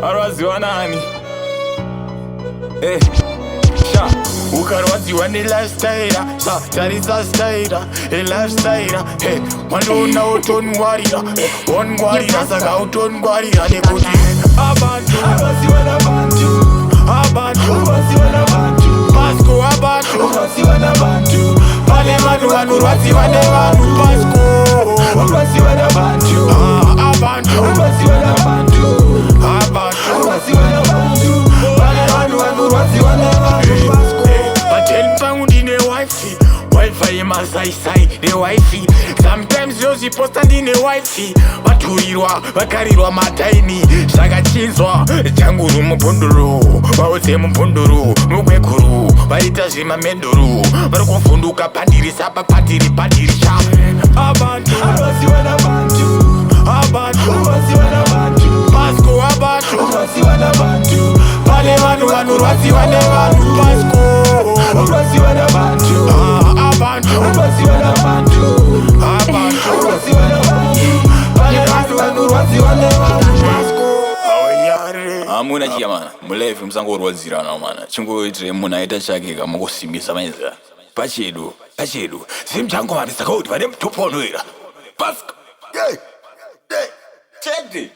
Arwaziwa nani? Sha ukarwadziwa nelifestyle tarisa style elifestyle wandoona utongwarira ongwarira saka utongwarira nekuti abantu Pasco abantu vale vanhu vanorwadziwa nevanhu Pasco Wifi yemasaisai newifi sometimes yozviposta ndine wifi vaturirwa vakarirwa mataini zvakachinzwa changuru mupunduru vaudze mupunduru mukwekuru vaita zvemamenduru vari kuvhunduka pandirisa papatiri padirisha abantu Pasco abantu vale vanhu vanorwadziwa nevanhu Pasco Hamuna chia mana, mulevi musangorwadzirana mana. Chingoitire munhu aita chake kamungosimbisa maizira. Pachedu, simchango vanhu saka kuti vane mutoponwera. Pasco, chete.